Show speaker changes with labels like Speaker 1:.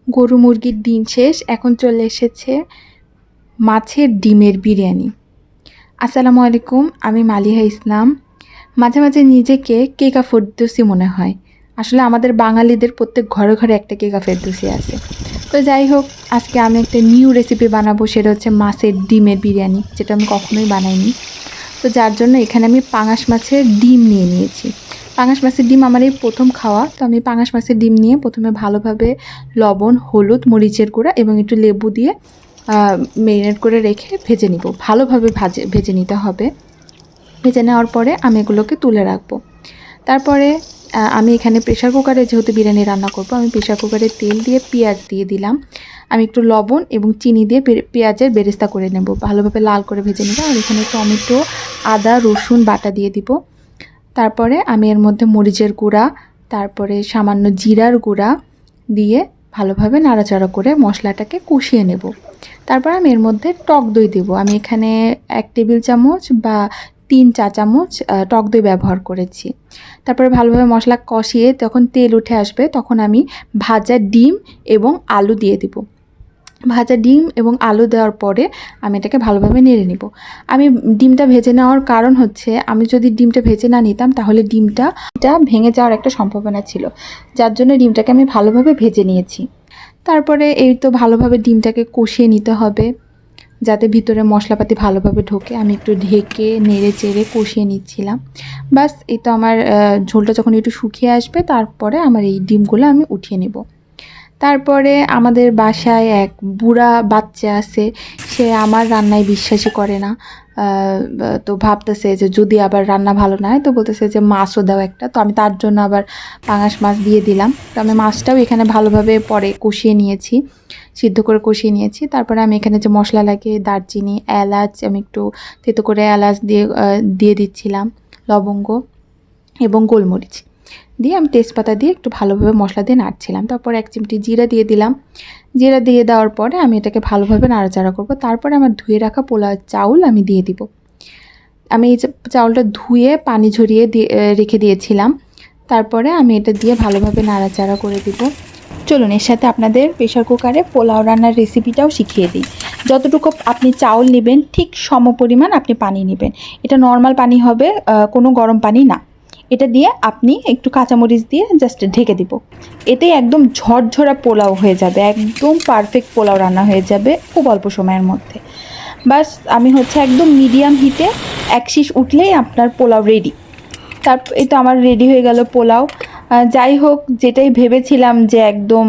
Speaker 1: গরু মুরগির দিন শেষ, এখন চলে এসেছে মাছের ডিমের বিরিয়ানি। আসসালামু আলাইকুম, আমি মালিহা ইসলাম। মাঝে মাঝে নিজেকে কেকা ফেরদৌসি মনে হয়। আসলে আমাদের বাঙালিদের প্রত্যেক ঘরে ঘরে একটা কেকা ফেরদৌসি আছে। তো যাই হোক, আজকে আমি একটা নিউ রেসিপি বানাবো, সেটা হচ্ছে মাছের ডিমের বিরিয়ানি, যেটা আমি কখনোই বানাইনি। তো যার জন্য এখানে আমি পাঙাশ মাছের ডিম নিয়ে নিয়েছি। পাঙাশ মাছের ডিম আমার এই প্রথম খাওয়া, তো আমি পাঙাশ মাছের ডিম নিয়ে প্রথমে ভালোভাবে লবণ, হলুদ, মরিচের গুঁড়া এবং একটু লেবু দিয়ে মেরিনেট করে রেখে ভেজে নিব। ভালোভাবে ভেজে নিতে হবে। ভেজে নেওয়ার পরে আমি এগুলোকে তুলে রাখবো। তারপরে আমি এখানে প্রেশার কুকারে যেহেতু বিরিয়ানি রান্না করব, আমি প্রেশার কুকারে তেল দিয়ে পেঁয়াজ দিয়ে দিলাম। আমি একটু লবণ এবং চিনি দিয়ে পেঁয়াজের বেরেস্তা করে নেব, ভালোভাবে লাল করে ভেজে নেব। আর এখানে টমেটো, আদা, রসুন বাটা দিয়ে দিব। তারপরে আমি এর মধ্যে মরিচের গুঁড়া, তারপরে সামান্য জিরার গুঁড়া দিয়ে ভালোভাবে নাড়াচাড়া করে মশলাটাকে কষিয়ে নেব। তারপর আমি এর মধ্যে টক দই দেব। আমি এখানে 1 টেবিল চামচ বা 3 চা চামচ টক দই ব্যবহার করেছি। তারপরে ভালোভাবে মশলা কষিয়ে যখন তেল উঠে আসবে, তখন আমি ভাজা ডিম এবং আলু দিয়ে দেব। ভাজা ডিম এবং আলু দেওয়ার পরে আমি এটাকে ভালোভাবে নেড়ে নেব। আমি ডিমটা ভেজে নেওয়ার কারণ হচ্ছে, আমি যদি ডিমটা ভেজে না নিতাম তাহলে ডিমটা ভেঙে যাওয়ার একটা সম্ভাবনা ছিল, যার জন্য ডিমটাকে আমি ভালোভাবে ভেজে নিয়েছি। তারপরে এই তো ভালোভাবে ডিমটাকে কষিয়ে নিতে হবে, যাতে ভিতরে মশলাপাতি ভালোভাবে ঢোকে। আমি একটু ঢেকে নেড়ে চেড়ে কষিয়ে নিচ্ছিলাম। বাস, এই তো আমার ঝোলটা যখন একটু শুকিয়ে আসবে, তারপরে আমার এই ডিমগুলো আমি উঠিয়ে নেব। তারপরে আমাদের বাসায় এক বুড়া বাচ্চা আছে, সে আমার রান্নায় বিশ্বাসই করে না। তো ভাবতেছে যে যদি আবার রান্না ভালো না হয়, তো বলতেছে যে মাছও দাও একটা। তো আমি তার জন্য আবার পাঙাশ মাছ দিয়ে দিলাম। তো আমি মাছটাও এখানে ভালোভাবে পরে কষিয়ে নিয়েছি, সিদ্ধ করে কষিয়ে নিয়েছি। তারপরে আমি এখানে যে মশলা লাগে, দারচিনি, এলাচ, আমি একটু থেতো করে এলাচ দিয়ে দিচ্ছিলাম, লবঙ্গ এবং গোলমরিচ দিয়ে আমি তেজপাতা দিয়ে একটু ভালোভাবে মশলা দিয়ে নাড়ছিলাম। তারপর 1 চিমটি জিরা দিয়ে দিলাম। জিরা দিয়ে দেওয়ার পরে আমি এটাকে ভালোভাবে নাড়াচাড়া করব। তারপরে আমার ধুয়ে রাখা পোলাও চাউল আমি দিয়ে দিব। আমি এই চাউলটা ধুয়ে পানি ঝরিয়ে রেখে দিয়েছিলাম। তারপরে আমি এটা দিয়ে ভালোভাবে নাড়াচাড়া করে দিব। চলুন, এর সাথে আপনাদের প্রেশার কুকারে পোলাও রান্নার রেসিপিটাও শিখিয়ে দিই। যতটুকু আপনি চাউল নেবেন, ঠিক সমপরিমাণ আপনি পানি নেবেন। এটা নর্মাল পানি হবে, কোনো গরম পানি না। এটা দিয়ে আপনি একটু কাঁচামরিচ দিয়ে জাস্ট ঢেকে দিব। এতেই একদম ঝরঝরা পোলাও হয়ে যাবে, একদম পারফেক্ট পোলাও রান্না হয়ে যাবে খুব অল্প সময়ের মধ্যে। বাস, আমি হচ্ছে একদম মিডিয়াম হিটে 1 শিশ উঠলেই আপনার পোলাও রেডি। এই তো আমার রেডি হয়ে গেল পোলাও। যাই হোক, যেটাই ভেবেছিলাম যে একদম